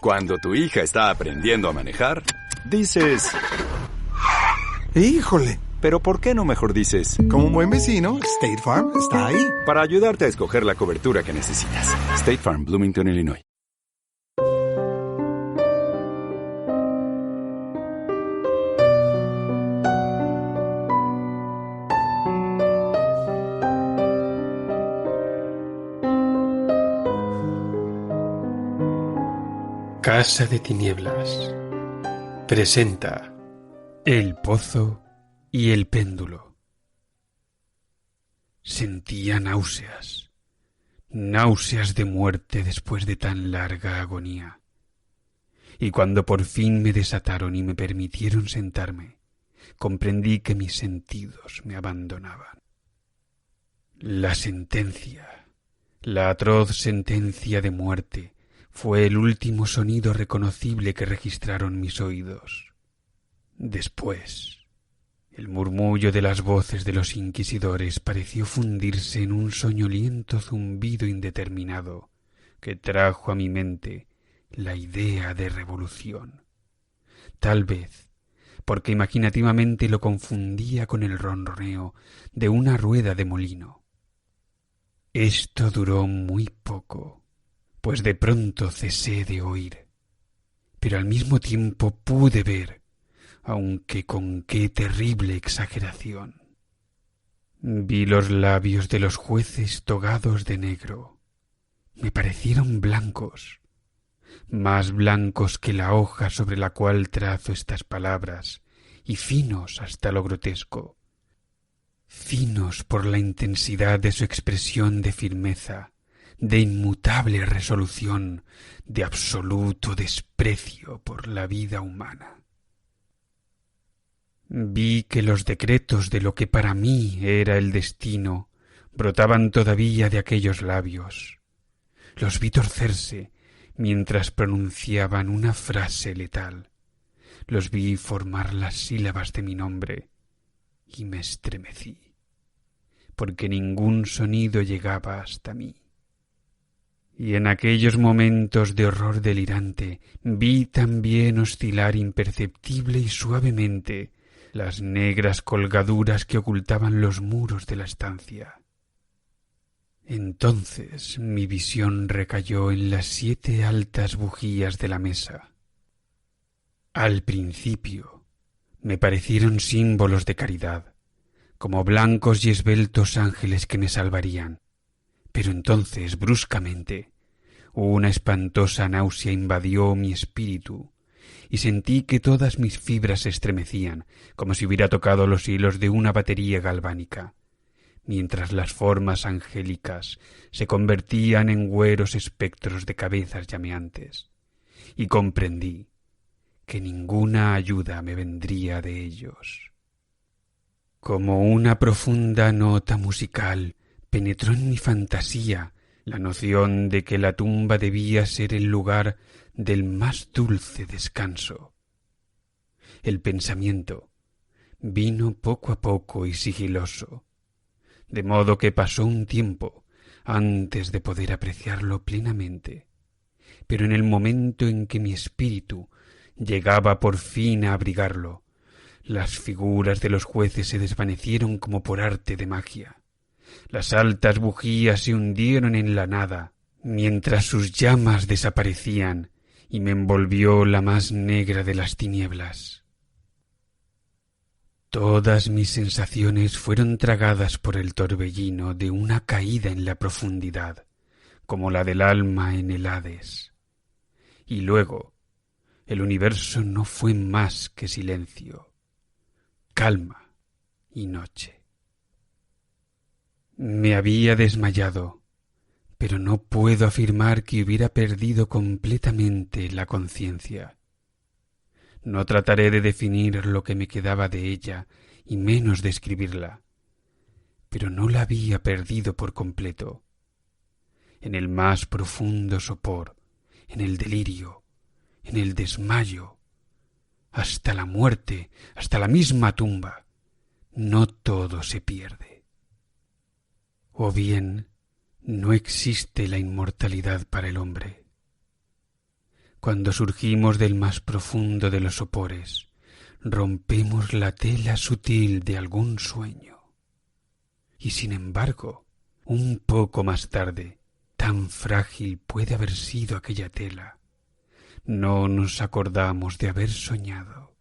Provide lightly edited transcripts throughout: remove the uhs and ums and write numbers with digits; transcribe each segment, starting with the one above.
Cuando tu hija está aprendiendo a manejar, dices... ¡Híjole! Pero ¿por qué no mejor dices? Como un buen vecino, State Farm está ahí. Para ayudarte a escoger la cobertura que necesitas. State Farm, Bloomington, Illinois. Casa de Tinieblas presenta El Pozo y el Péndulo. Sentía náuseas de muerte después de tan larga agonía. Y cuando por fin me desataron y me permitieron sentarme, comprendí que mis sentidos me abandonaban. La sentencia, la atroz sentencia de muerte, fue el último sonido reconocible que registraron mis oídos. Después, el murmullo de las voces de los inquisidores pareció fundirse en un soñoliento zumbido indeterminado que trajo a mi mente la idea de revolución. Tal vez porque imaginativamente lo confundía con el ronroneo de una rueda de molino. Esto duró muy poco, pues de pronto cesé de oír, pero al mismo tiempo pude ver, aunque con qué terrible exageración. Vi los labios de los jueces togados de negro. Me parecieron blancos, más blancos que la hoja sobre la cual trazo estas palabras, y finos hasta lo grotesco, finos por la intensidad de su expresión de firmeza, de inmutable resolución, de absoluto desprecio por la vida humana. Vi que los decretos de lo que para mí era el destino brotaban todavía de aquellos labios. Los vi torcerse mientras pronunciaban una frase letal. Los vi formar las sílabas de mi nombre y me estremecí, porque ningún sonido llegaba hasta mí. Y en aquellos momentos de horror delirante vi también oscilar imperceptible y suavemente las negras colgaduras que ocultaban los muros de la estancia. Entonces mi visión recayó en las 7 altas bujías de la mesa. Al principio me parecieron símbolos de caridad, como blancos y esbeltos ángeles que me salvarían. Pero entonces, bruscamente, una espantosa náusea invadió mi espíritu y sentí que todas mis fibras se estremecían, como si hubiera tocado los hilos de una batería galvánica, mientras las formas angélicas se convertían en güeros espectros de cabezas llameantes, y comprendí que ninguna ayuda me vendría de ellos. Como una profunda nota musical, penetró en mi fantasía la noción de que la tumba debía ser el lugar del más dulce descanso. El pensamiento vino poco a poco y sigiloso, de modo que pasó un tiempo antes de poder apreciarlo plenamente, pero en el momento en que mi espíritu llegaba por fin a abrigarlo, las figuras de los jueces se desvanecieron como por arte de magia. Las altas bujías se hundieron en la nada, mientras sus llamas desaparecían, y me envolvió la más negra de las tinieblas. Todas mis sensaciones fueron tragadas por el torbellino de una caída en la profundidad, como la del alma en el Hades. Y luego, el universo no fue más que silencio, calma y noche. Me había desmayado, pero no puedo afirmar que hubiera perdido completamente la conciencia. No trataré de definir lo que me quedaba de ella, y menos de escribirla, pero no la había perdido por completo. En el más profundo sopor, en el delirio, en el desmayo, hasta la muerte, hasta la misma tumba, no todo se pierde. O bien, no existe la inmortalidad para el hombre. Cuando surgimos del más profundo de los sopores, rompemos la tela sutil de algún sueño. Y sin embargo, un poco más tarde, tan frágil puede haber sido aquella tela, no nos acordamos de haber soñado.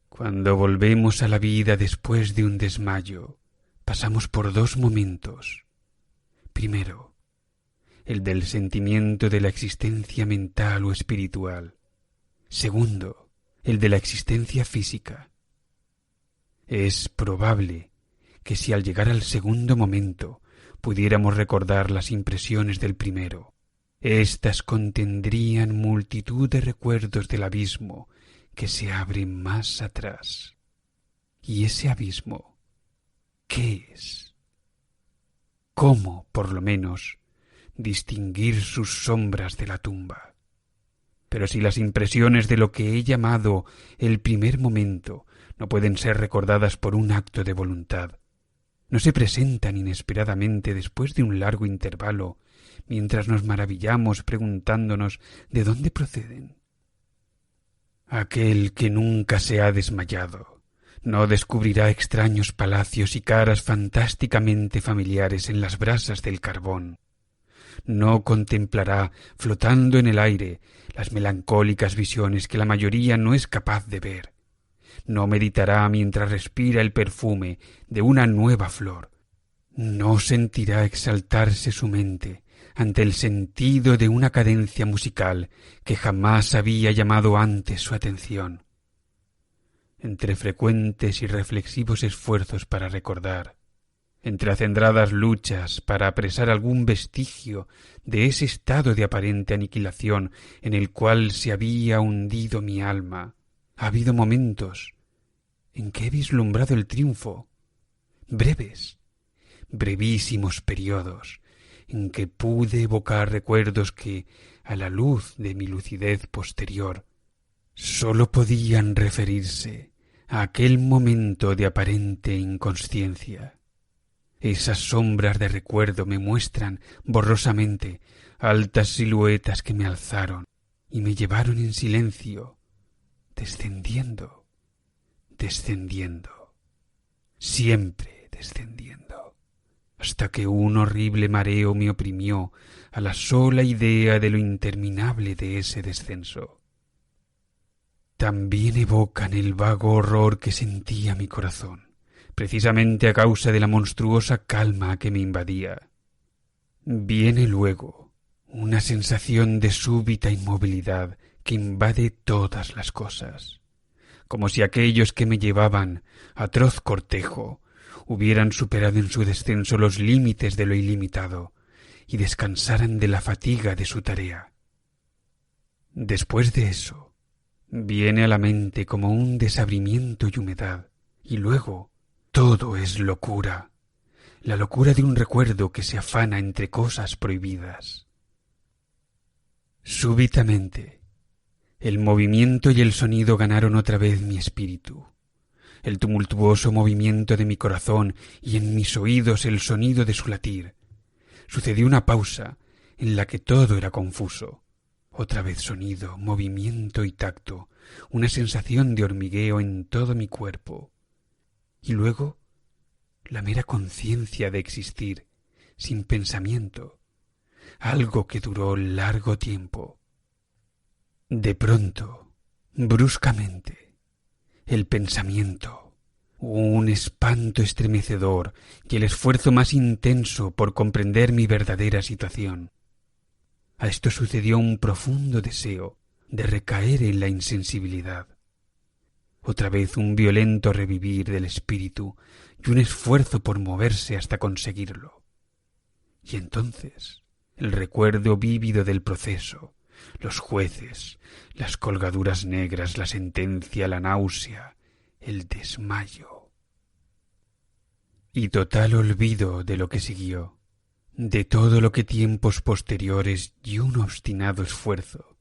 Cuando volvemos a la vida después de un desmayo, pasamos por dos momentos. Primero, el del sentimiento de la existencia mental o espiritual. Segundo, el de la existencia física. Es probable que si al llegar al segundo momento pudiéramos recordar las impresiones del primero, éstas contendrían multitud de recuerdos del abismo que se abre más atrás. ¿Y ese abismo qué es? ¿Cómo, por lo menos, distinguir sus sombras de la tumba? Pero si las impresiones de lo que he llamado el primer momento no pueden ser recordadas por un acto de voluntad, no se presentan inesperadamente después de un largo intervalo, mientras nos maravillamos preguntándonos de dónde proceden. Aquel que nunca se ha desmayado no descubrirá extraños palacios y caras fantásticamente familiares en las brasas del carbón. No contemplará, flotando en el aire, las melancólicas visiones que la mayoría no es capaz de ver. No meditará mientras respira el perfume de una nueva flor. No sentirá exaltarse su mente ante el sentido de una cadencia musical que jamás había llamado antes su atención. Entre frecuentes y reflexivos esfuerzos para recordar, entre acendradas luchas para apresar algún vestigio de ese estado de aparente aniquilación en el cual se había hundido mi alma, ha habido momentos en que he vislumbrado el triunfo, brevísimos periodos, en que pude evocar recuerdos que, a la luz de mi lucidez posterior, sólo podían referirse a aquel momento de aparente inconsciencia. Esas sombras de recuerdo me muestran borrosamente altas siluetas que me alzaron y me llevaron en silencio, descendiendo, siempre descendiendo, hasta que un horrible mareo me oprimió a la sola idea de lo interminable de ese descenso. También evocan el vago horror que sentía mi corazón, precisamente a causa de la monstruosa calma que me invadía. Viene luego una sensación de súbita inmovilidad que invade todas las cosas, como si aquellos que me llevaban, atroz cortejo, hubieran superado en su descenso los límites de lo ilimitado y descansaran de la fatiga de su tarea. Después de eso, viene a la mente como un desabrimiento y humedad, y luego todo es locura, la locura de un recuerdo que se afana entre cosas prohibidas. Súbitamente, el movimiento y el sonido ganaron otra vez mi espíritu. El tumultuoso movimiento de mi corazón y en mis oídos el sonido de su latir. Sucedió una pausa en la que todo era confuso. Otra vez sonido, movimiento y tacto, una sensación de hormigueo en todo mi cuerpo. Y luego la mera conciencia de existir, sin pensamiento, algo que duró largo tiempo. De pronto, bruscamente, el pensamiento, un espanto estremecedor y el esfuerzo más intenso por comprender mi verdadera situación. A esto sucedió un profundo deseo de recaer en la insensibilidad. Otra vez un violento revivir del espíritu y un esfuerzo por moverse hasta conseguirlo. Y entonces el recuerdo vívido del proceso, los jueces, las colgaduras negras, la sentencia, la náusea, el desmayo. Y total olvido de lo que siguió, de todo lo que tiempos posteriores y un obstinado esfuerzo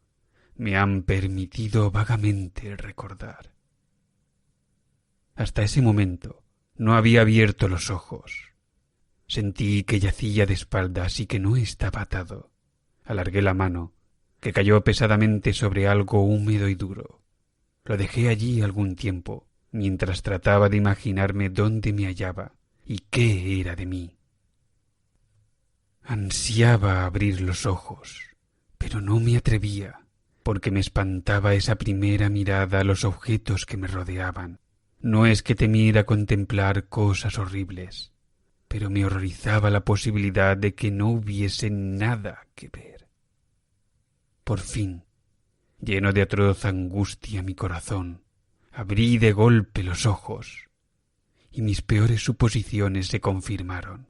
me han permitido vagamente recordar. Hasta ese momento no había abierto los ojos. Sentí que yacía de espaldas y que no estaba atado. Alargué la mano, que cayó pesadamente sobre algo húmedo y duro. Lo dejé allí algún tiempo, mientras trataba de imaginarme dónde me hallaba y qué era de mí. Ansiaba abrir los ojos, pero no me atrevía, porque me espantaba esa primera mirada a los objetos que me rodeaban. No es que temiera contemplar cosas horribles, pero me horrorizaba la posibilidad de que no hubiese nada que ver. Por fin, lleno de atroz angustia mi corazón, abrí de golpe los ojos, y mis peores suposiciones se confirmaron.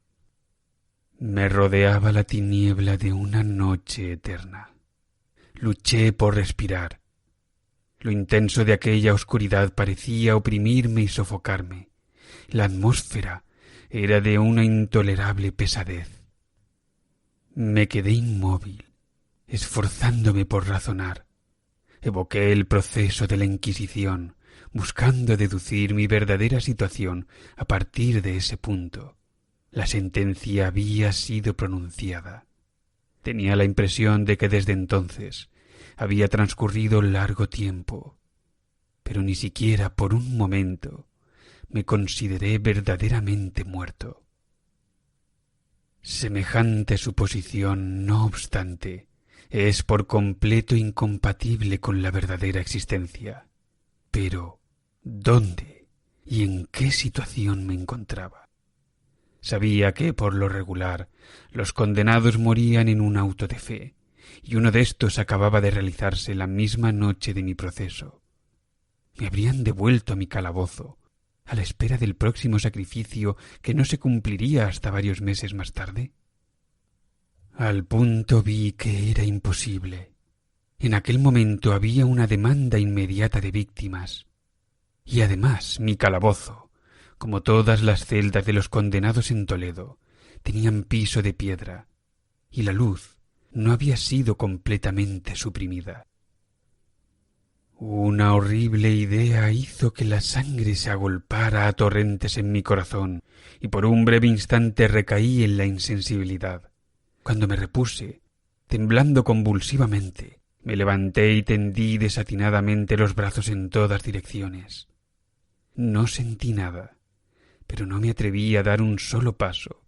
Me rodeaba la tiniebla de una noche eterna. Luché por respirar. Lo intenso de aquella oscuridad parecía oprimirme y sofocarme. La atmósfera era de una intolerable pesadez. Me quedé inmóvil, esforzándome por razonar. Evoqué el proceso de la Inquisición, buscando deducir mi verdadera situación a partir de ese punto. La sentencia había sido pronunciada. Tenía la impresión de que desde entonces había transcurrido largo tiempo, pero ni siquiera por un momento me consideré verdaderamente muerto. Semejante suposición, no obstante, es por completo incompatible con la verdadera existencia. Pero, ¿dónde y en qué situación me encontraba? Sabía que, por lo regular, los condenados morían en un auto de fe, y uno de estos acababa de realizarse la misma noche de mi proceso. Me habrían devuelto a mi calabozo, a la espera del próximo sacrificio que no se cumpliría hasta varios meses más tarde. Al punto vi que era imposible. En aquel momento había una demanda inmediata de víctimas, y además mi calabozo, como todas las celdas de los condenados en Toledo, tenían piso de piedra, y la luz no había sido completamente suprimida. Una horrible idea hizo que la sangre se agolpara a torrentes en mi corazón, y por un breve instante recaí en la insensibilidad. Cuando me repuse, temblando convulsivamente, me levanté y tendí desatinadamente los brazos en todas direcciones. No sentí nada, pero no me atreví a dar un solo paso,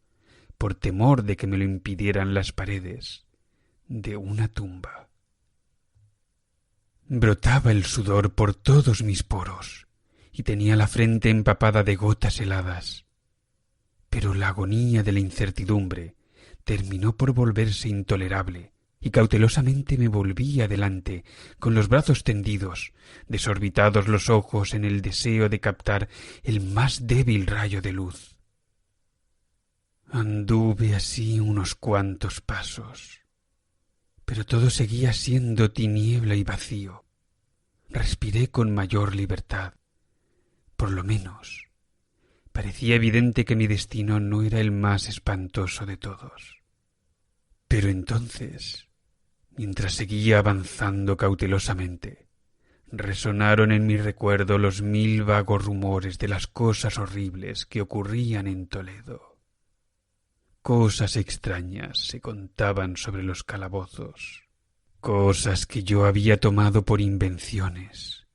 por temor de que me lo impidieran las paredes de una tumba. Brotaba el sudor por todos mis poros, y tenía la frente empapada de gotas heladas. Pero la agonía de la incertidumbre terminó por volverse intolerable, y cautelosamente me volví adelante, con los brazos tendidos, desorbitados los ojos en el deseo de captar el más débil rayo de luz. Anduve así unos cuantos pasos, pero todo seguía siendo tiniebla y vacío. Respiré con mayor libertad. Por lo menos, parecía evidente que mi destino no era el más espantoso de todos. Pero entonces, mientras seguía avanzando cautelosamente, resonaron en mi recuerdo los 1000 vagos rumores de las cosas horribles que ocurrían en Toledo. Cosas extrañas se contaban sobre los calabozos, cosas que yo había tomado por invenciones,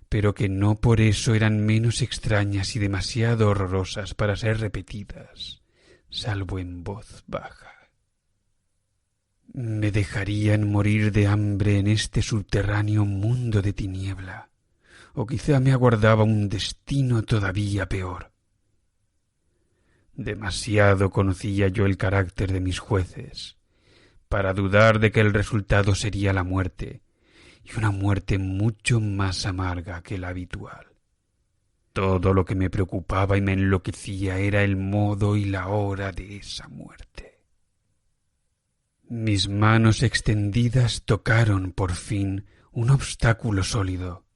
pero que no por eso eran menos extrañas y demasiado horrorosas para ser repetidas, salvo en voz baja. Me dejarían morir de hambre en este subterráneo mundo de tiniebla, o quizá me aguardaba un destino todavía peor. Demasiado conocía yo el carácter de mis jueces para dudar de que el resultado sería la muerte, y una muerte mucho más amarga que la habitual. Todo lo que me preocupaba y me enloquecía era el modo y la hora de esa muerte. Mis manos extendidas tocaron por fin un obstáculo sólido.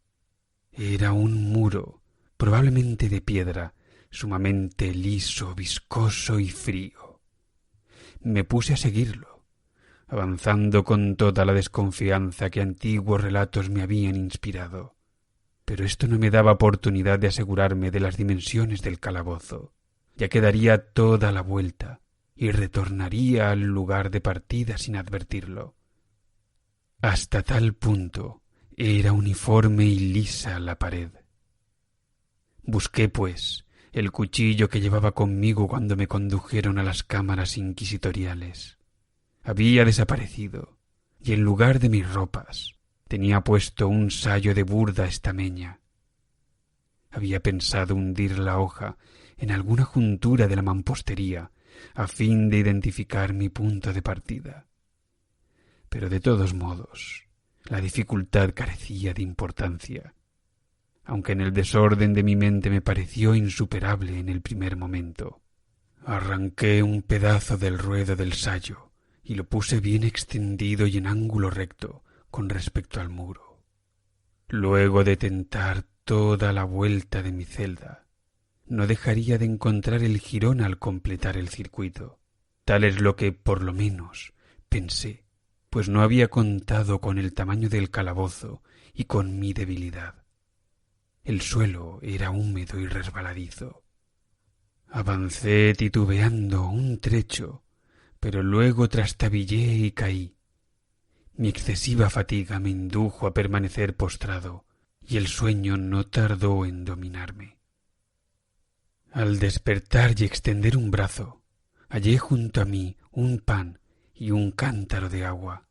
Era un muro, probablemente de piedra, sumamente liso, viscoso y frío. Me puse a seguirlo, avanzando con toda la desconfianza que antiguos relatos me habían inspirado. Pero esto no me daba oportunidad de asegurarme de las dimensiones del calabozo, ya que daría toda la vuelta y retornaría al lugar de partida sin advertirlo. Hasta tal punto era uniforme y lisa la pared. Busqué, pues, el cuchillo que llevaba conmigo cuando me condujeron a las cámaras inquisitoriales. Había desaparecido, y en lugar de mis ropas tenía puesto un sayo de burda estameña. Había pensado hundir la hoja en alguna juntura de la mampostería a fin de identificar mi punto de partida. Pero de todos modos, la dificultad carecía de importancia, aunque en el desorden de mi mente me pareció insuperable en el primer momento. Arranqué un pedazo del ruedo del sayo y lo puse bien extendido y en ángulo recto con respecto al muro. Luego de tentar toda la vuelta de mi celda, no dejaría de encontrar el jirón al completar el circuito. Tal es lo que, por lo menos, pensé, pues no había contado con el tamaño del calabozo y con mi debilidad. El suelo era húmedo y resbaladizo. Avancé titubeando un trecho, pero luego trastabillé y caí. Mi excesiva fatiga me indujo a permanecer postrado, y el sueño no tardó en dominarme. Al despertar y extender un brazo, hallé junto a mí un pan y un cántaro de agua.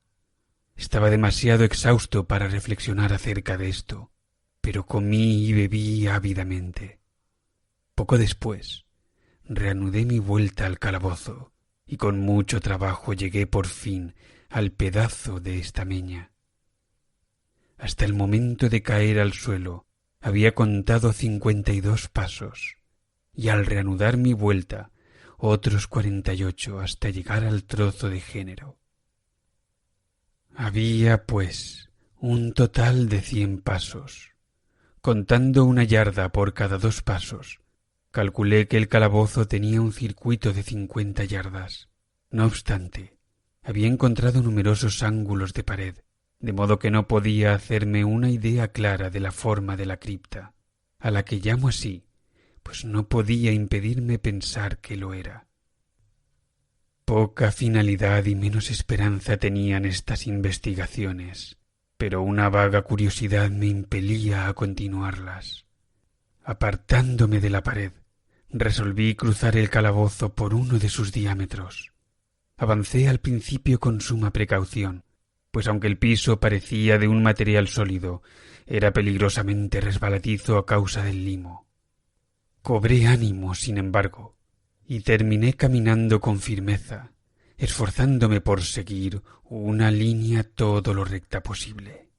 Estaba demasiado exhausto para reflexionar acerca de esto, pero comí y bebí ávidamente. Poco después, reanudé mi vuelta al calabozo y con mucho trabajo llegué por fin al pedazo de estameña. Hasta el momento de caer al suelo había contado 52 pasos y al reanudar mi vuelta otros 48 hasta llegar al trozo de género. Había, pues, un total de 100 pasos. Contando una yarda por cada 2 pasos, calculé que el calabozo tenía un circuito de 50 yardas. No obstante, había encontrado numerosos ángulos de pared, de modo que no podía hacerme una idea clara de la forma de la cripta, a la que llamo así, pues no podía impedirme pensar que lo era. Poca finalidad y menos esperanza tenían estas investigaciones, pero una vaga curiosidad me impelía a continuarlas. Apartándome de la pared, resolví cruzar el calabozo por uno de sus diámetros. Avancé al principio con suma precaución, pues aunque el piso parecía de un material sólido, era peligrosamente resbaladizo a causa del limo. Cobré ánimo, sin embargo, y terminé caminando con firmeza, esforzándome por seguir una línea todo lo recta posible.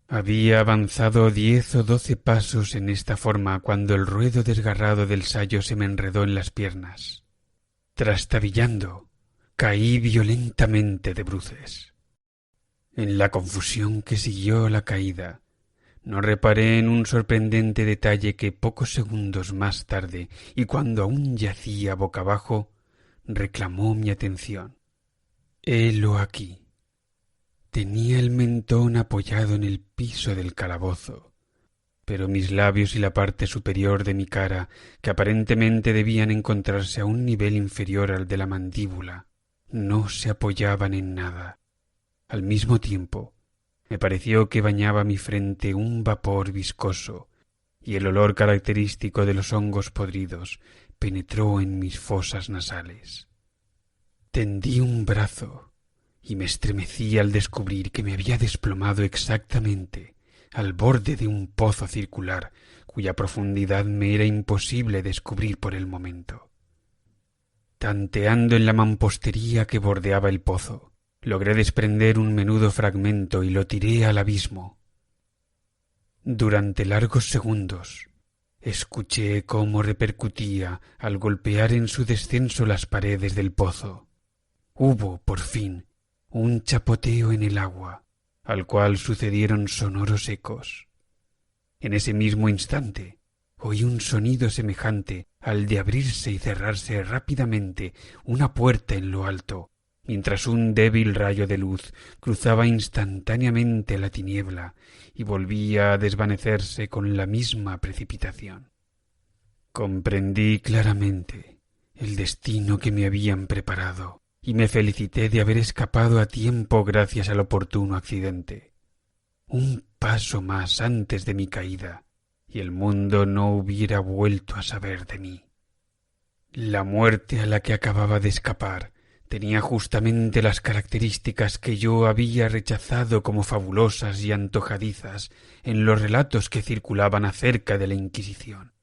Había avanzado 10 o 12 pasos en esta forma cuando el ruedo desgarrado del sayo se me enredó en las piernas. Trastabillando, caí violentamente de bruces. En la confusión que siguió la caída, no reparé en un sorprendente detalle que pocos segundos más tarde, y cuando aún yacía boca abajo, reclamó mi atención. Helo aquí. Tenía el mentón apoyado en el piso del calabozo, pero mis labios y la parte superior de mi cara, que aparentemente debían encontrarse a un nivel inferior al de la mandíbula, no se apoyaban en nada. Al mismo tiempo, me pareció que bañaba mi frente un vapor viscoso, y el olor característico de los hongos podridos penetró en mis fosas nasales. Tendí un brazo y me estremecí al descubrir que me había desplomado exactamente al borde de un pozo circular cuya profundidad me era imposible descubrir por el momento. Tanteando en la mampostería que bordeaba el pozo, logré desprender un menudo fragmento y lo tiré al abismo. Durante largos segundos escuché cómo repercutía al golpear en su descenso las paredes del pozo. Hubo, por fin, un chapoteo en el agua, al cual sucedieron sonoros ecos. En ese mismo instante oí un sonido semejante al de abrirse y cerrarse rápidamente una puerta en lo alto, mientras un débil rayo de luz cruzaba instantáneamente la tiniebla y volvía a desvanecerse con la misma precipitación. Comprendí claramente el destino que me habían preparado y me felicité de haber escapado a tiempo gracias al oportuno accidente. Un paso más antes de mi caída, y el mundo no hubiera vuelto a saber de mí. La muerte a la que acababa de escapar tenía justamente las características que yo había rechazado como fabulosas y antojadizas en los relatos que circulaban acerca de la Inquisición.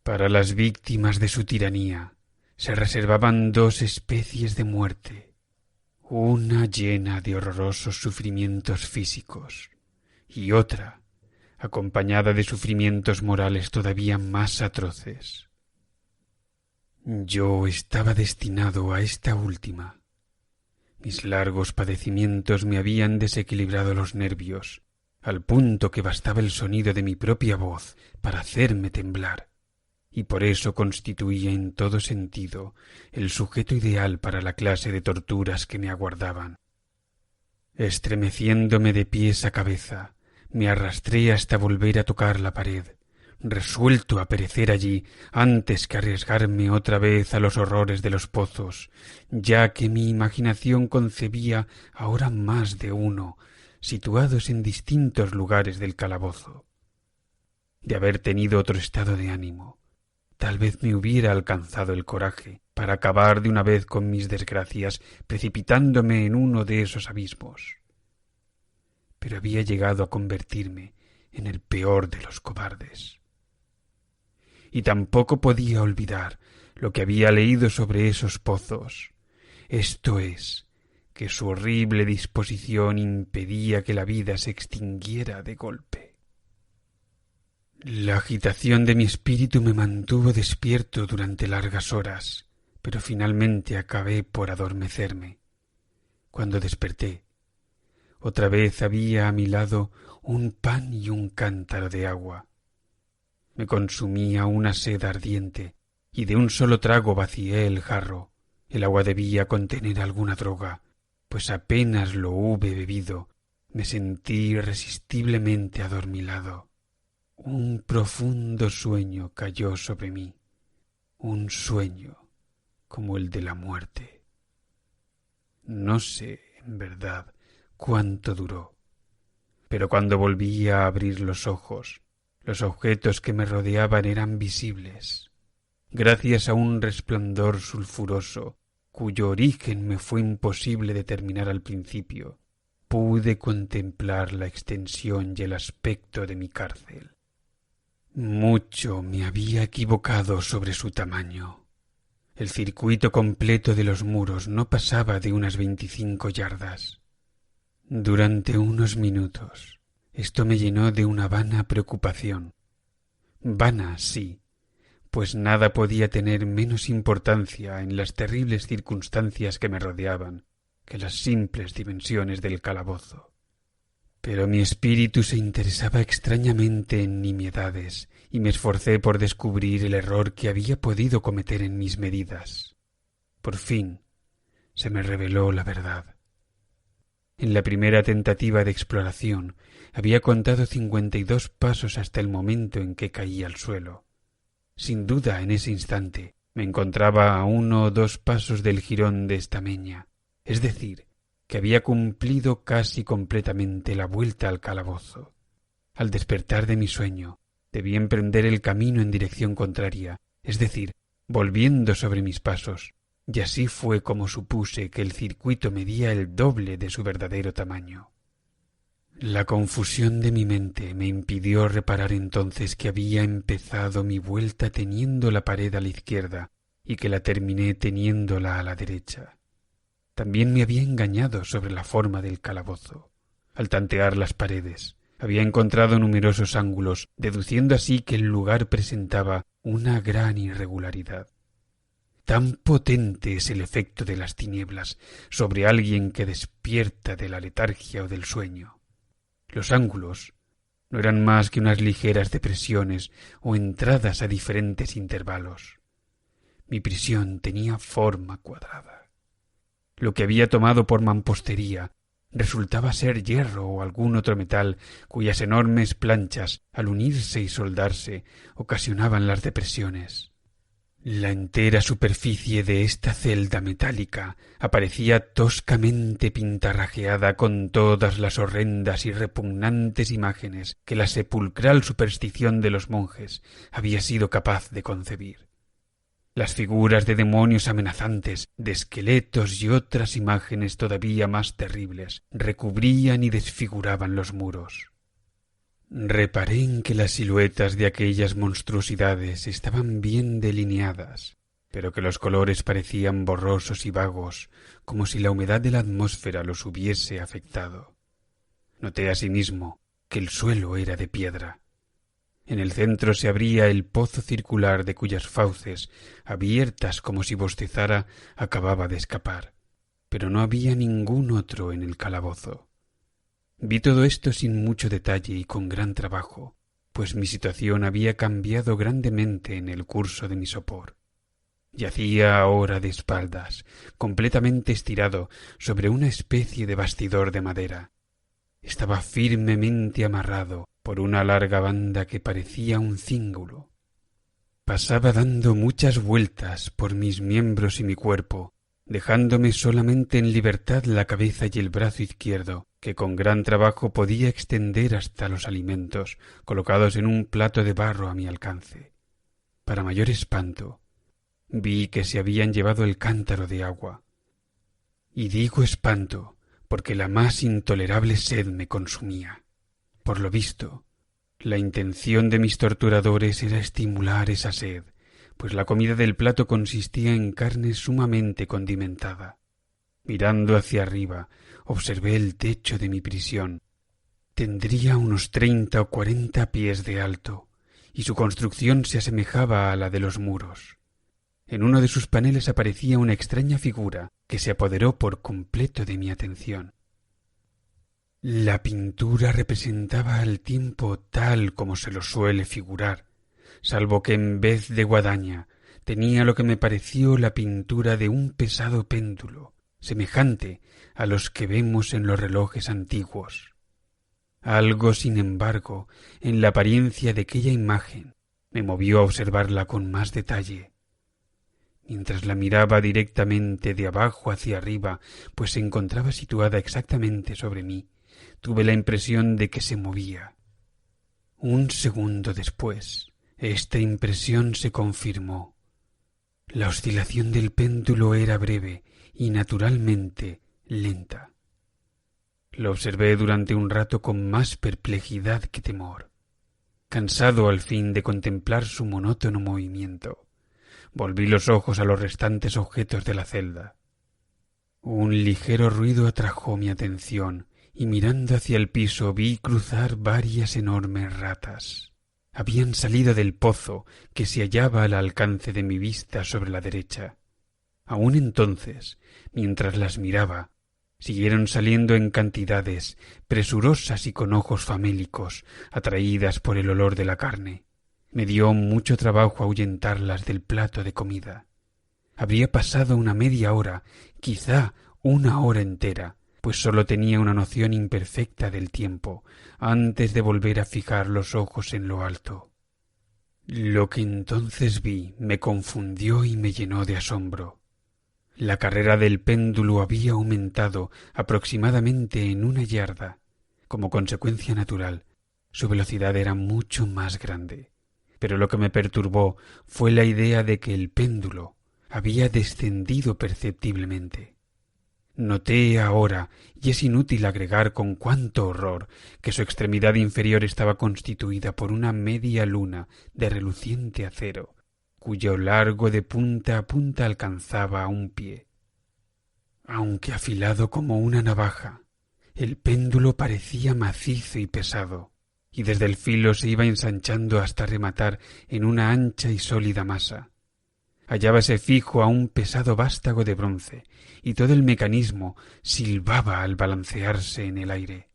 Para las víctimas de su tiranía se reservaban dos especies de muerte, una llena de horrorosos sufrimientos físicos y otra acompañada de sufrimientos morales todavía más atroces. Yo estaba destinado a esta última. Mis largos padecimientos me habían desequilibrado los nervios, al punto que bastaba el sonido de mi propia voz para hacerme temblar, y por eso constituía en todo sentido el sujeto ideal para la clase de torturas que me aguardaban. Estremeciéndome de pies a cabeza, me arrastré hasta volver a tocar la pared, resuelto a perecer allí antes que arriesgarme otra vez a los horrores de los pozos, ya que mi imaginación concebía ahora más de uno, situados en distintos lugares del calabozo. De haber tenido otro estado de ánimo, tal vez me hubiera alcanzado el coraje para acabar de una vez con mis desgracias, precipitándome en uno de esos abismos. Pero había llegado a convertirme en el peor de los cobardes. Y tampoco podía olvidar lo que había leído sobre esos pozos, esto es, que su horrible disposición impedía que la vida se extinguiera de golpe. La agitación de mi espíritu me mantuvo despierto durante largas horas, pero finalmente acabé por adormecerme. Cuando desperté, otra vez había a mi lado un pan y un cántaro de agua. Me consumía una sed ardiente, y de un solo trago vacié el jarro. El agua debía contener alguna droga, pues apenas lo hube bebido, me sentí irresistiblemente adormilado. Un profundo sueño cayó sobre mí, un sueño como el de la muerte. No sé, en verdad, cuánto duró, pero cuando volví a abrir los ojos, los objetos que me rodeaban eran visibles, gracias a un resplandor sulfuroso, cuyo origen me fue imposible determinar al principio. Pude contemplar la extensión y el aspecto de mi cárcel. Mucho me había equivocado sobre su tamaño. El circuito completo de los muros no pasaba de unas 25 yardas. Durante unos minutos esto me llenó de una vana preocupación. Vana, sí, pues nada podía tener menos importancia en las terribles circunstancias que me rodeaban que las simples dimensiones del calabozo. Pero mi espíritu se interesaba extrañamente en nimiedades y me esforcé por descubrir el error que había podido cometer en mis medidas. Por fin se me reveló la verdad. En la primera tentativa de exploración había contado 52 pasos hasta el momento en que caí al suelo. Sin duda, en ese instante me encontraba a 1 o 2 pasos del jirón de estameña, es decir, que había cumplido casi completamente la vuelta al calabozo. Al despertar de mi sueño, debí emprender el camino en dirección contraria, es decir, volviendo sobre mis pasos, y así fue como supuse que el circuito medía el doble de su verdadero tamaño. La confusión de mi mente me impidió reparar entonces que había empezado mi vuelta teniendo la pared a la izquierda y que la terminé teniéndola a la derecha. También me había engañado sobre la forma del calabozo. Al tantear las paredes, había encontrado numerosos ángulos, deduciendo así que el lugar presentaba una gran irregularidad. Tan potente es el efecto de las tinieblas sobre alguien que despierta de la letargia o del sueño. Los ángulos no eran más que unas ligeras depresiones o entradas a diferentes intervalos. Mi prisión tenía forma cuadrada. Lo que había tomado por mampostería resultaba ser hierro o algún otro metal cuyas enormes planchas, al unirse y soldarse, ocasionaban las depresiones. La entera superficie de esta celda metálica aparecía toscamente pintarrajeada con todas las horrendas y repugnantes imágenes que la sepulcral superstición de los monjes había sido capaz de concebir. Las figuras de demonios amenazantes, de esqueletos y otras imágenes todavía más terribles recubrían y desfiguraban los muros. Reparé en que las siluetas de aquellas monstruosidades estaban bien delineadas, pero que los colores parecían borrosos y vagos, como si la humedad de la atmósfera los hubiese afectado. Noté asimismo que el suelo era de piedra. En el centro se abría el pozo circular de cuyas fauces, abiertas como si bostezara, acababa de escapar, pero no había ningún otro en el calabozo. Vi todo esto sin mucho detalle y con gran trabajo, pues mi situación había cambiado grandemente en el curso de mi sopor. Yacía ahora de espaldas, completamente estirado sobre una especie de bastidor de madera. Estaba firmemente amarrado por una larga banda que parecía un cíngulo. Pasaba dando muchas vueltas por mis miembros y mi cuerpo, dejándome solamente en libertad la cabeza y el brazo izquierdo, que con gran trabajo podía extender hasta los alimentos, colocados en un plato de barro a mi alcance. Para mayor espanto, vi que se habían llevado el cántaro de agua. Y digo espanto, porque la más intolerable sed me consumía. Por lo visto, la intención de mis torturadores era estimular esa sed, pues la comida del plato consistía en carne sumamente condimentada. Mirando hacia arriba, observé el techo de mi prisión. Tendría unos 30 o 40 pies de alto, y su construcción se asemejaba a la de los muros. En uno de sus paneles aparecía una extraña figura que se apoderó por completo de mi atención. La pintura representaba al tiempo tal como se lo suele figurar, salvo que en vez de guadaña tenía lo que me pareció la pintura de un pesado péndulo, semejante a los que vemos en los relojes antiguos. Algo, sin embargo, en la apariencia de aquella imagen me movió a observarla con más detalle. Mientras la miraba directamente de abajo hacia arriba, pues se encontraba situada exactamente sobre mí, tuve la impresión de que se movía. Un segundo después, esta impresión se confirmó. La oscilación del péndulo era breve y naturalmente lenta. Lo observé durante un rato con más perplejidad que temor. Cansado al fin de contemplar su monótono movimiento, volví los ojos a los restantes objetos de la celda. Un ligero ruido atrajo mi atención y mirando hacia el piso vi cruzar varias enormes ratas. Habían salido del pozo que se hallaba al alcance de mi vista sobre la derecha. Aún entonces, mientras las miraba, siguieron saliendo en cantidades, presurosas y con ojos famélicos, atraídas por el olor de la carne. Me dio mucho trabajo ahuyentarlas del plato de comida. Habría pasado una media hora, quizá una hora entera, pues sólo tenía una noción imperfecta del tiempo, antes de volver a fijar los ojos en lo alto. Lo que entonces vi me confundió y me llenó de asombro. La carrera del péndulo había aumentado aproximadamente en 1 yarda. Como consecuencia natural, su velocidad era mucho más grande. Pero lo que me perturbó fue la idea de que el péndulo había descendido perceptiblemente. Noté ahora, y es inútil agregar con cuánto horror, que su extremidad inferior estaba constituida por una media luna de reluciente acero, cuyo largo de punta a punta alcanzaba a un pie. Aunque afilado como una navaja, el péndulo parecía macizo y pesado, y desde el filo se iba ensanchando hasta rematar en una ancha y sólida masa. Hallábase fijo a un pesado vástago de bronce, y todo el mecanismo silbaba al balancearse en el aire.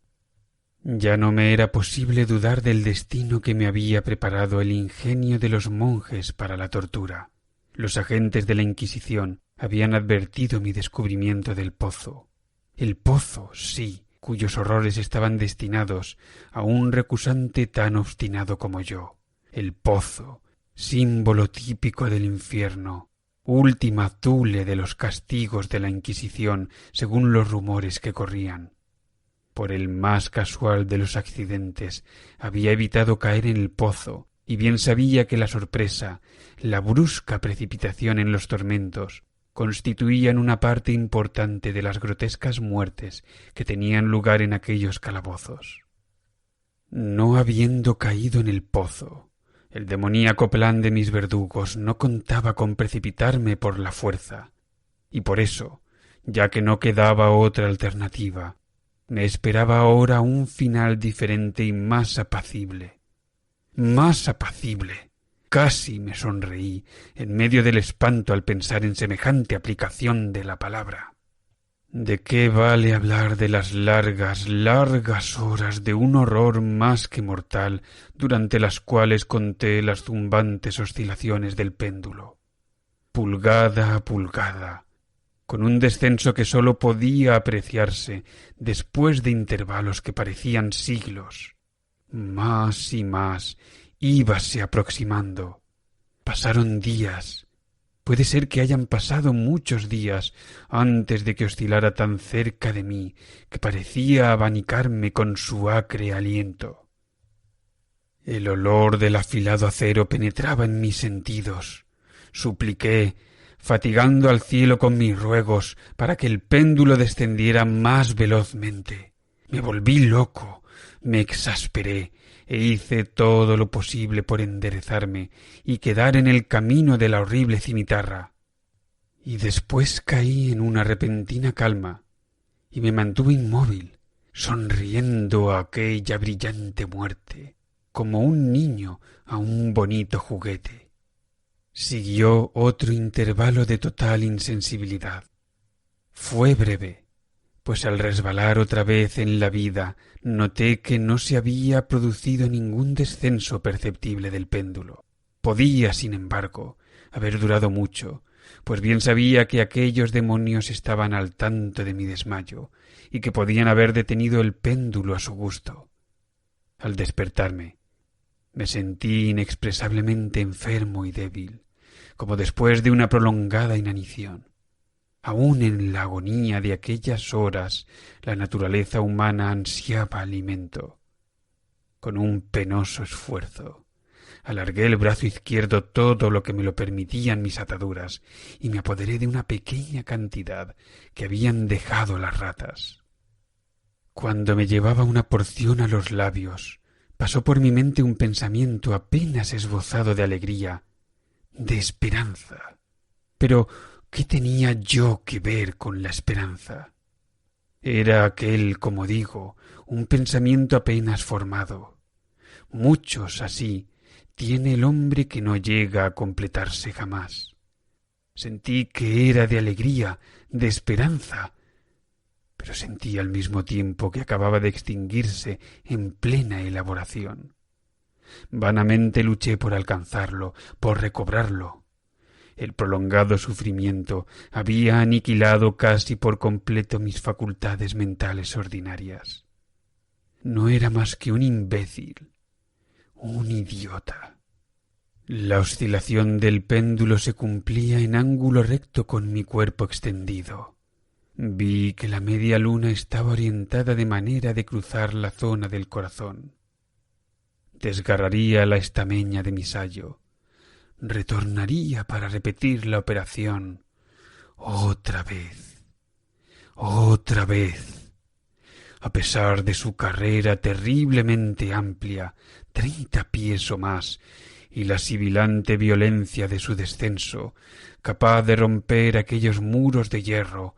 Ya no me era posible dudar del destino que me había preparado el ingenio de los monjes para la tortura. Los agentes de la Inquisición habían advertido mi descubrimiento del pozo. El pozo, sí, cuyos horrores estaban destinados a un recusante tan obstinado como yo. El pozo, símbolo típico del infierno, última thule de los castigos de la Inquisición, según los rumores que corrían. Por el más casual de los accidentes, había evitado caer en el pozo, y bien sabía que la sorpresa, la brusca precipitación en los tormentos, constituían una parte importante de las grotescas muertes que tenían lugar en aquellos calabozos. No habiendo caído en el pozo, el demoníaco plan de mis verdugos no contaba con precipitarme por la fuerza, y por eso, ya que no quedaba otra alternativa, me esperaba ahora un final diferente y más apacible. Más apacible. Casi me sonreí en medio del espanto al pensar en semejante aplicación de la palabra. ¿De qué vale hablar de las largas, largas horas de un horror más que mortal durante las cuales conté las zumbantes oscilaciones del péndulo? Pulgada a pulgada, con un descenso que sólo podía apreciarse después de intervalos que parecían siglos. Más y más íbase aproximando. Pasaron días. Puede ser que hayan pasado muchos días antes de que oscilara tan cerca de mí que parecía abanicarme con su acre aliento. El olor del afilado acero penetraba en mis sentidos. Supliqué, fatigando al cielo con mis ruegos, para que el péndulo descendiera más velozmente. Me volví loco, me exasperé, e hice todo lo posible por enderezarme y quedar en el camino de la horrible cimitarra. Y después caí en una repentina calma, y me mantuve inmóvil, sonriendo a aquella brillante muerte, como un niño a un bonito juguete. Siguió otro intervalo de total insensibilidad. Fue breve, pues al resbalar otra vez en la vida noté que no se había producido ningún descenso perceptible del péndulo. Podía, sin embargo, haber durado mucho, pues bien sabía que aquellos demonios estaban al tanto de mi desmayo y que podían haber detenido el péndulo a su gusto. Al despertarme, me sentí inexpresablemente enfermo y débil, como después de una prolongada inanición. Aún en la agonía de aquellas horas, la naturaleza humana ansiaba alimento. Con un penoso esfuerzo, alargué el brazo izquierdo todo lo que me lo permitían mis ataduras y me apoderé de una pequeña cantidad que habían dejado las ratas. Cuando me llevaba una porción a los labios, pasó por mi mente un pensamiento apenas esbozado de alegría, de esperanza. Pero ¿qué tenía yo que ver con la esperanza? Era aquel, como digo, un pensamiento apenas formado. Muchos así tiene el hombre que no llega a completarse jamás. Sentí que era de alegría, de esperanza, pero sentí al mismo tiempo que acababa de extinguirse en plena elaboración. Vanamente luché por alcanzarlo, por recobrarlo. El prolongado sufrimiento había aniquilado casi por completo mis facultades mentales ordinarias. No era más que un imbécil, un idiota. La oscilación del péndulo se cumplía en ángulo recto con mi cuerpo extendido. Vi que la media luna estaba orientada de manera de cruzar la zona del corazón. Desgarraría la estameña de mi sayo. Retornaría para repetir la operación otra vez, otra vez. A pesar de su carrera terriblemente amplia, 30 pies o más, y la sibilante violencia de su descenso, capaz de romper aquellos muros de hierro,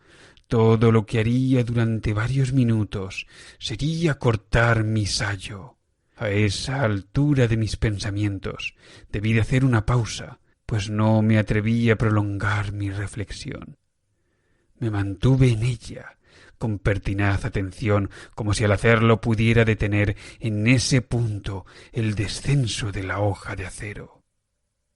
todo lo que haría durante varios minutos sería cortar mi sayo. A esa altura de mis pensamientos debí de hacer una pausa, pues no me atreví a prolongar mi reflexión. Me mantuve en ella, con pertinaz atención, como si al hacerlo pudiera detener en ese punto el descenso de la hoja de acero.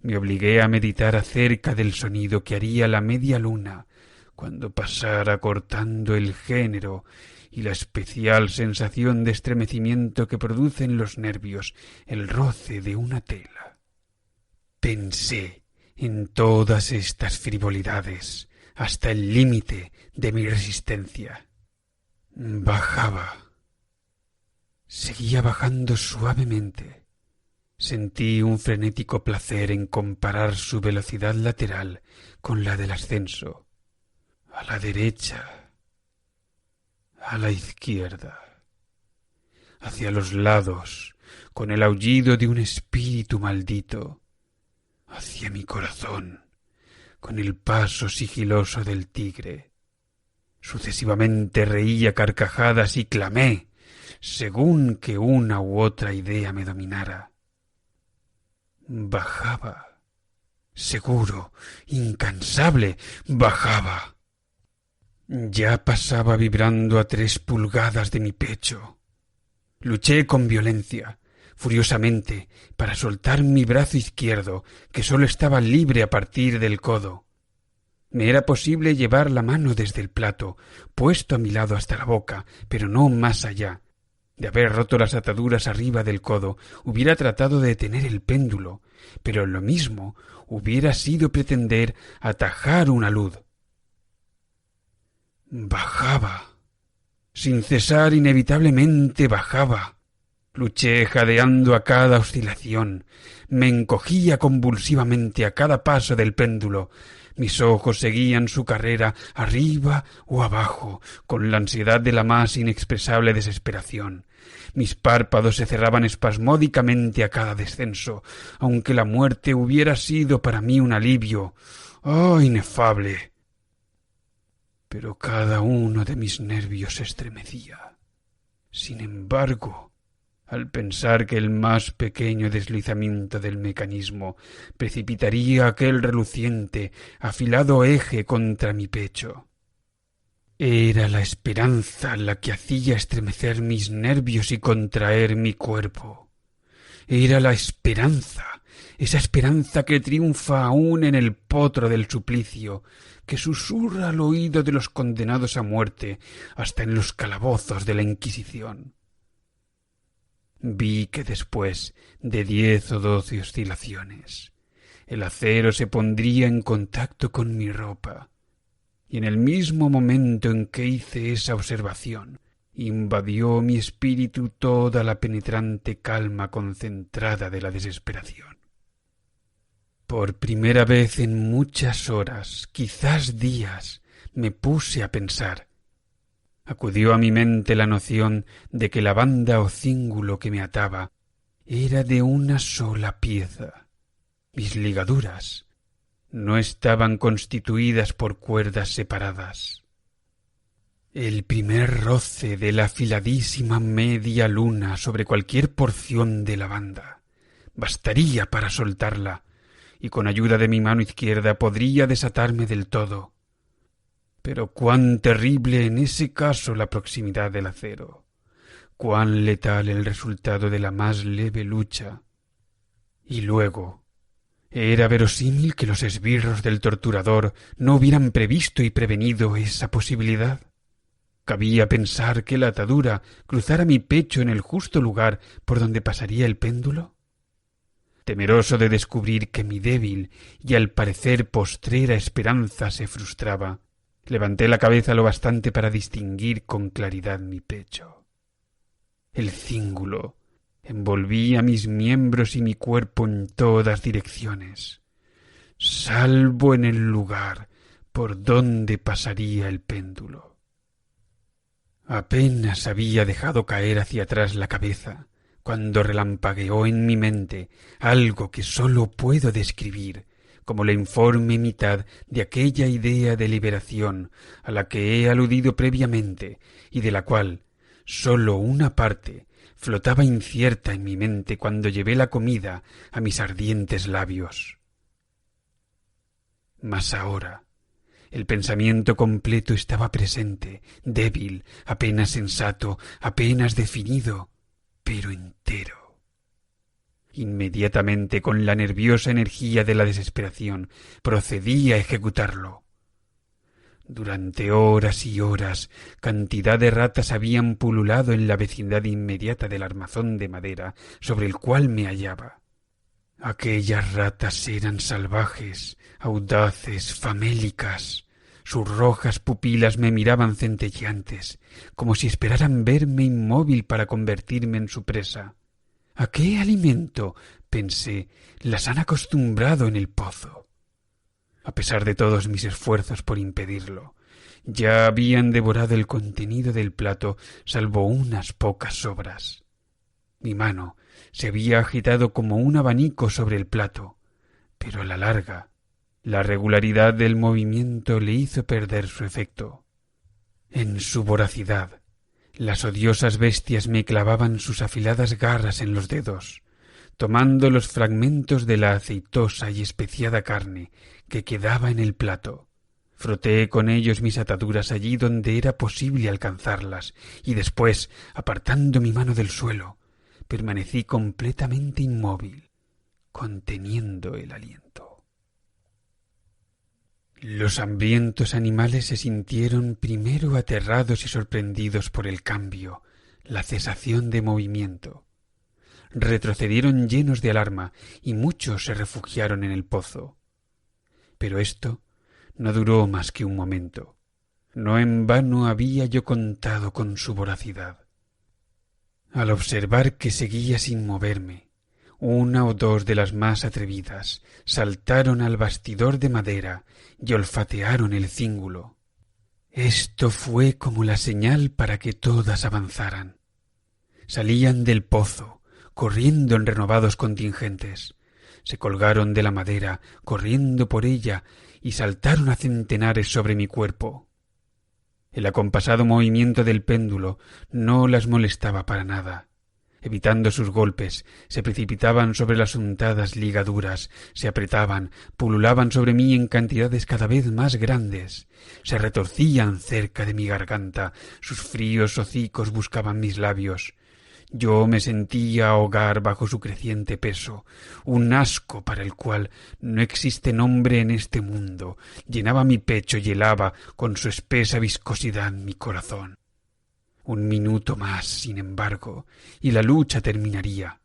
Me obligué a meditar acerca del sonido que haría la media luna cuando pasara cortando el género y la especial sensación de estremecimiento que produce en los nervios el roce de una tela. Pensé en todas estas frivolidades hasta el límite de mi resistencia. Bajaba. Seguía bajando suavemente. Sentí un frenético placer en comparar su velocidad lateral con la del ascenso. A la derecha, a la izquierda, hacia los lados, con el aullido de un espíritu maldito, hacia mi corazón, con el paso sigiloso del tigre. Sucesivamente reí a carcajadas y clamé, según que una u otra idea me dominara. Bajaba, seguro, incansable, bajaba. Ya pasaba vibrando a 3 pulgadas de mi pecho. Luché con violencia, furiosamente, para soltar mi brazo izquierdo, que sólo estaba libre a partir del codo. Me era posible llevar la mano desde el plato, puesto a mi lado hasta la boca, pero no más allá. De haber roto las ataduras arriba del codo, hubiera tratado de detener el péndulo, pero lo mismo hubiera sido pretender atajar una luz. Bajaba. Sin cesar, inevitablemente bajaba. Luché jadeando a cada oscilación. Me encogía convulsivamente a cada paso del péndulo. Mis ojos seguían su carrera arriba o abajo, con la ansiedad de la más inexpresable desesperación. Mis párpados se cerraban espasmódicamente a cada descenso, aunque la muerte hubiera sido para mí un alivio. ¡Oh, inefable! Pero cada uno de mis nervios se estremecía. Sin embargo, al pensar que el más pequeño deslizamiento del mecanismo precipitaría aquel reluciente, afilado eje contra mi pecho. Era la esperanza la que hacía estremecer mis nervios y contraer mi cuerpo. Era la esperanza, esa esperanza que triunfa aún en el potro del suplicio, que susurra al oído de los condenados a muerte hasta en los calabozos de la Inquisición. Vi que después de 10 o 12 oscilaciones, el acero se pondría en contacto con mi ropa, y en el mismo momento en que hice esa observación, invadió mi espíritu toda la penetrante calma concentrada de la desesperación. Por primera vez en muchas horas, quizás días, me puse a pensar. Acudió a mi mente la noción de que la banda o cíngulo que me ataba era de una sola pieza. Mis ligaduras no estaban constituidas por cuerdas separadas. El primer roce de la afiladísima media luna sobre cualquier porción de la banda bastaría para soltarla, y con ayuda de mi mano izquierda podría desatarme del todo. Pero cuán terrible en ese caso la proximidad del acero, cuán letal el resultado de la más leve lucha. Y luego, era verosímil que los esbirros del torturador no hubieran previsto y prevenido esa posibilidad. ¿Cabía pensar que la atadura cruzara mi pecho en el justo lugar por donde pasaría el péndulo? Temeroso de descubrir que mi débil y al parecer postrera esperanza se frustraba, levanté la cabeza lo bastante para distinguir con claridad mi pecho. El cíngulo envolvía mis miembros y mi cuerpo en todas direcciones, salvo en el lugar por donde pasaría el péndulo. Apenas había dejado caer hacia atrás la cabeza cuando relampagueó en mi mente algo que sólo puedo describir como la informe mitad de aquella idea de liberación a la que he aludido previamente y de la cual sólo una parte flotaba incierta en mi mente cuando llevé la comida a mis ardientes labios. Mas ahora el pensamiento completo estaba presente, débil, apenas sensato, apenas definido, pero entero. Inmediatamente, con la nerviosa energía de la desesperación, procedí a ejecutarlo. Durante horas y horas, cantidad de ratas habían pululado en la vecindad inmediata del armazón de madera sobre el cual me hallaba. Aquellas ratas eran salvajes, audaces, famélicas. Sus rojas pupilas me miraban centelleantes, como si esperaran verme inmóvil para convertirme en su presa. ¿A qué alimento, pensé, las han acostumbrado en el pozo? A pesar de todos mis esfuerzos por impedirlo, ya habían devorado el contenido del plato, salvo unas pocas sobras. Mi mano se había agitado como un abanico sobre el plato, pero a la larga, la regularidad del movimiento le hizo perder su efecto. En su voracidad, las odiosas bestias me clavaban sus afiladas garras en los dedos, tomando los fragmentos de la aceitosa y especiada carne que quedaba en el plato. Froté con ellos mis ataduras allí donde era posible alcanzarlas, y después, apartando mi mano del suelo, permanecí completamente inmóvil, conteniendo el aliento. Los hambrientos animales se sintieron primero aterrados y sorprendidos por el cambio, la cesación de movimiento. Retrocedieron llenos de alarma y muchos se refugiaron en el pozo. Pero esto no duró más que un momento. No en vano había yo contado con su voracidad. Al observar que seguía sin moverme, una o dos de las más atrevidas saltaron al bastidor de madera y olfatearon el cíngulo. Esto fue como la señal para que todas avanzaran. Salían del pozo, corriendo en renovados contingentes. Se colgaron de la madera, corriendo por ella, y saltaron a centenares sobre mi cuerpo. El acompasado movimiento del péndulo no las molestaba para nada. Evitando sus golpes, se precipitaban sobre las untadas ligaduras, se apretaban, pululaban sobre mí en cantidades cada vez más grandes, se retorcían cerca de mi garganta, sus fríos hocicos buscaban mis labios. Yo me sentía ahogar bajo su creciente peso. Un asco para el cual no existe nombre en este mundo llenaba mi pecho y helaba con su espesa viscosidad mi corazón. Un minuto más, sin embargo, y la lucha terminaría.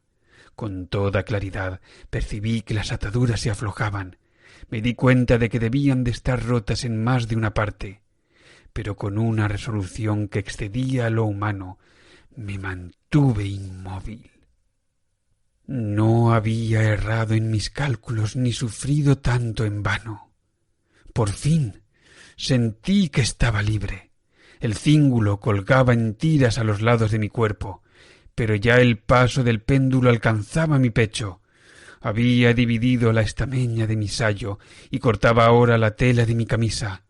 Con toda claridad percibí que las ataduras se aflojaban. Me di cuenta de que debían de estar rotas en más de una parte, pero con una resolución que excedía a lo humano, me mantuve inmóvil. No había errado en mis cálculos ni sufrido tanto en vano. Por fin sentí que estaba libre. El cíngulo colgaba en tiras a los lados de mi cuerpo, pero ya el paso del péndulo alcanzaba mi pecho. Había dividido la estameña de mi sayo y cortaba ahora la tela de mi camisa.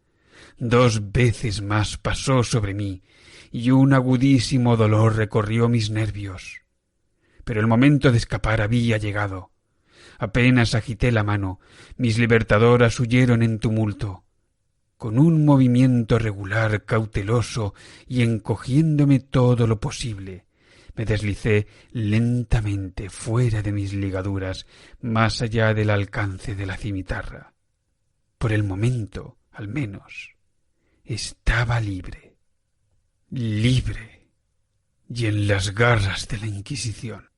2 veces más pasó sobre mí, y un agudísimo dolor recorrió mis nervios. Pero el momento de escapar había llegado. Apenas agité la mano, mis libertadoras huyeron en tumulto. Con un movimiento regular, cauteloso, y encogiéndome todo lo posible, me deslicé lentamente fuera de mis ligaduras, más allá del alcance de la cimitarra. Por el momento, al menos, estaba libre. Libre, y en las garras de la Inquisición.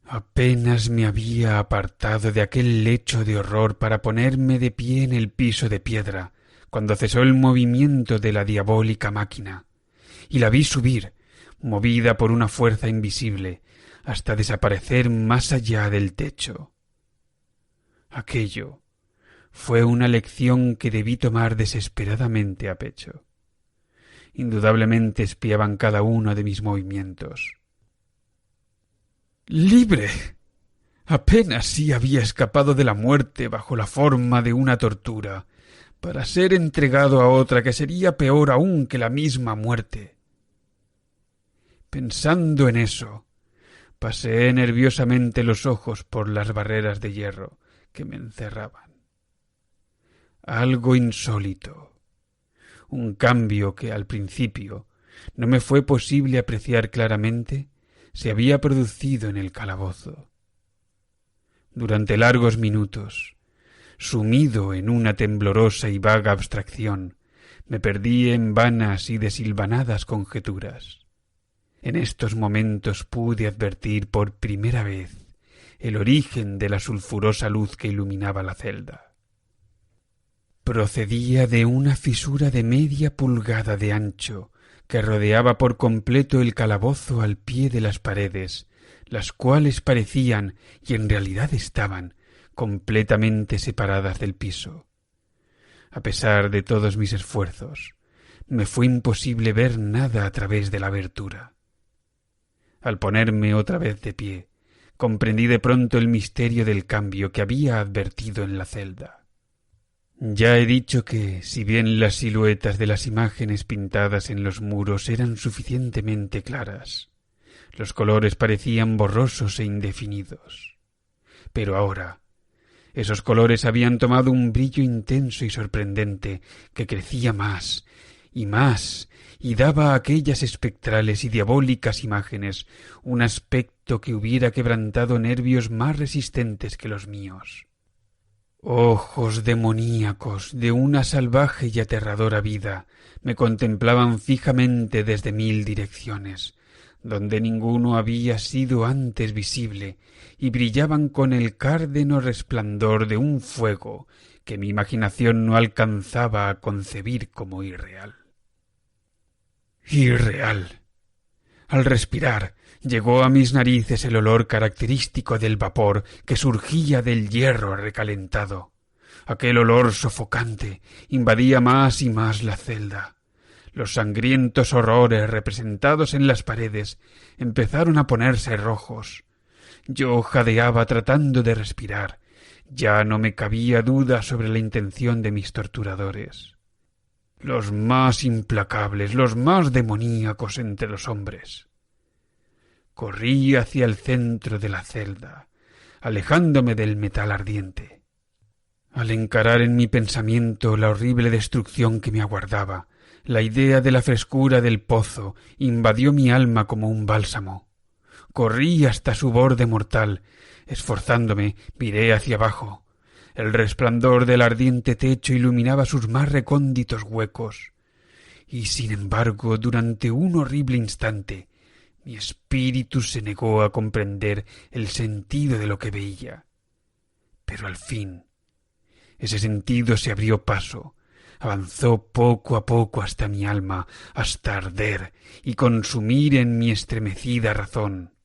Apenas me había apartado de aquel lecho de horror para ponerme de pie en el piso de piedra, cuando cesó el movimiento de la diabólica máquina, y la vi subir, movida por una fuerza invisible, hasta desaparecer más allá del techo. Aquello fue una lección que debí tomar desesperadamente a pecho. Indudablemente espiaban cada uno de mis movimientos. ¡Libre! Apenas si había escapado de la muerte bajo la forma de una tortura, para ser entregado a otra que sería peor aún que la misma muerte. Pensando en eso, paseé nerviosamente los ojos por las barreras de hierro que me encerraban. Algo insólito. Un cambio que al principio no me fue posible apreciar claramente se había producido en el calabozo. Durante largos minutos, sumido en una temblorosa y vaga abstracción, me perdí en vanas y desilvanadas conjeturas. En estos momentos pude advertir por primera vez el origen de la sulfurosa luz que iluminaba la celda. Procedía de una fisura de 1/2 pulgada de ancho que rodeaba por completo el calabozo al pie de las paredes, las cuales parecían, y en realidad estaban, completamente separadas del piso. A pesar de todos mis esfuerzos, me fue imposible ver nada a través de la abertura. Al ponerme otra vez de pie, comprendí de pronto el misterio del cambio que había advertido en la celda. Ya he dicho que, si bien las siluetas de las imágenes pintadas en los muros eran suficientemente claras, los colores parecían borrosos e indefinidos. Pero ahora, esos colores habían tomado un brillo intenso y sorprendente que crecía más y daba a aquellas espectrales y diabólicas imágenes un aspecto que hubiera quebrantado nervios más resistentes que los míos. Ojos demoníacos de una salvaje y aterradora vida me contemplaban fijamente desde 1000 direcciones, donde ninguno había sido antes visible, y brillaban con el cárdeno resplandor de un fuego que mi imaginación no alcanzaba a concebir como irreal. Irreal. Al respirar, llegó a mis narices el olor característico del vapor que surgía del hierro recalentado. Aquel olor sofocante invadía más y más la celda. Los sangrientos horrores representados en las paredes empezaron a ponerse rojos. Yo jadeaba tratando de respirar. Ya no me cabía duda sobre la intención de mis torturadores. Los más implacables, los más demoníacos entre los hombres. Corrí hacia el centro de la celda, alejándome del metal ardiente. Al encarar en mi pensamiento la horrible destrucción que me aguardaba, la idea de la frescura del pozo invadió mi alma como un bálsamo. Corrí hasta su borde mortal. Esforzándome, miré hacia abajo. El resplandor del ardiente techo iluminaba sus más recónditos huecos. Y, sin embargo, durante un horrible instante, mi espíritu se negó a comprender el sentido de lo que veía. Pero al fin, ese sentido se abrió paso, avanzó poco a poco hasta mi alma, hasta arder y consumir en mi estremecida razón.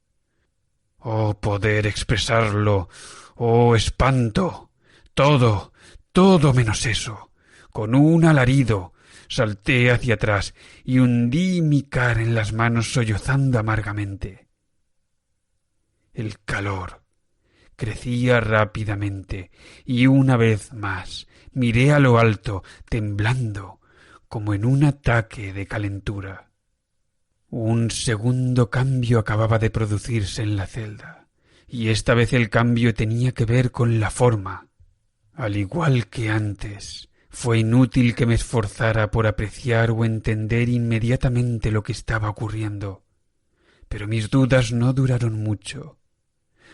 ¡Oh, poder expresarlo! ¡Oh, espanto! Todo menos eso. Con un alarido salté hacia atrás y hundí mi cara en las manos sollozando amargamente. El calor crecía rápidamente y una vez más miré a lo alto, temblando como en un ataque de calentura. Un segundo cambio acababa de producirse en la celda, y esta vez el cambio tenía que ver con la forma. Al igual que antes, fue inútil que me esforzara por apreciar o entender inmediatamente lo que estaba ocurriendo. Pero mis dudas no duraron mucho.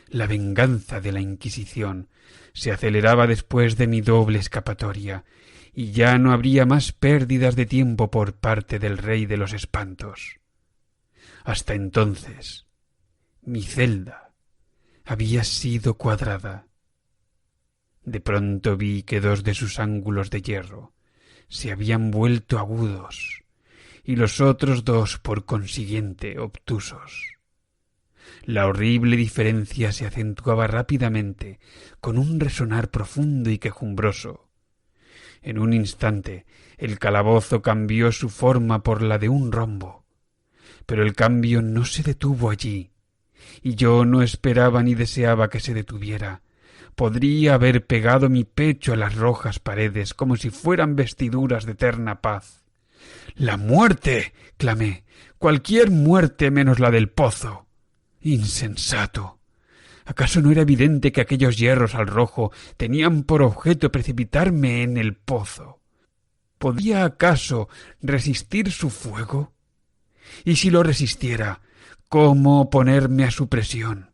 La venganza de la Inquisición se aceleraba después de mi doble escapatoria, y ya no habría más pérdidas de tiempo por parte del Rey de los Espantos. Hasta entonces, mi celda había sido cuadrada. De pronto vi que 2 de sus ángulos de hierro se habían vuelto agudos y los otros 2, por consiguiente, obtusos. La horrible diferencia se acentuaba rápidamente con un resonar profundo y quejumbroso. En un instante el calabozo cambió su forma por la de un rombo, pero el cambio no se detuvo allí, y yo no esperaba ni deseaba que se detuviera. Podría haber pegado mi pecho a las rojas paredes como si fueran vestiduras de eterna paz. ¡La muerte!, clamé. ¡Cualquier muerte menos la del pozo! ¡Insensato! ¿Acaso no era evidente que aquellos hierros al rojo tenían por objeto precipitarme en el pozo? ¿Podía acaso resistir su fuego? Y si lo resistiera, ¿cómo oponerme a su presión?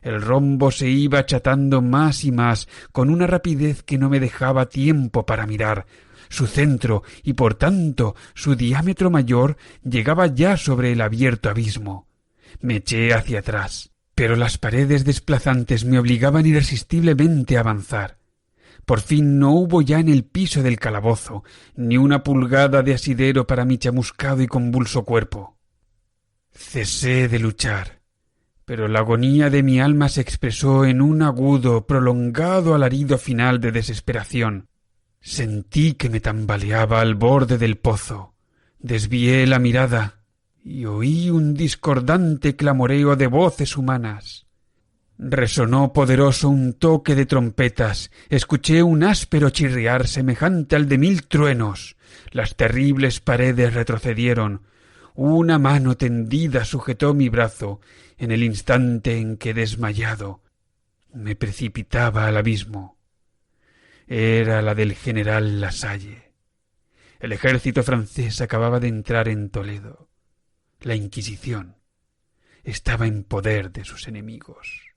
El rombo se iba achatando más y más, con una rapidez que no me dejaba tiempo para mirar. Su centro, y por tanto su diámetro mayor, llegaba ya sobre el abierto abismo. Me eché hacia atrás. Pero las paredes desplazantes me obligaban irresistiblemente a avanzar. Por fin no hubo ya en el piso del calabozo ni una pulgada de asidero para mi chamuscado y convulso cuerpo. Cesé de luchar, pero la agonía de mi alma se expresó en un agudo, prolongado alarido final de desesperación. Sentí que me tambaleaba al borde del pozo. Desvié la mirada y oí un discordante clamoreo de voces humanas. Resonó poderoso un toque de trompetas, escuché un áspero chirriar semejante al de 1000 truenos. Las terribles paredes retrocedieron. Una mano tendida sujetó mi brazo en el instante en que, desmayado, me precipitaba al abismo. Era la del general Lasalle. El ejército francés acababa de entrar en Toledo. La Inquisición estaba en poder de sus enemigos.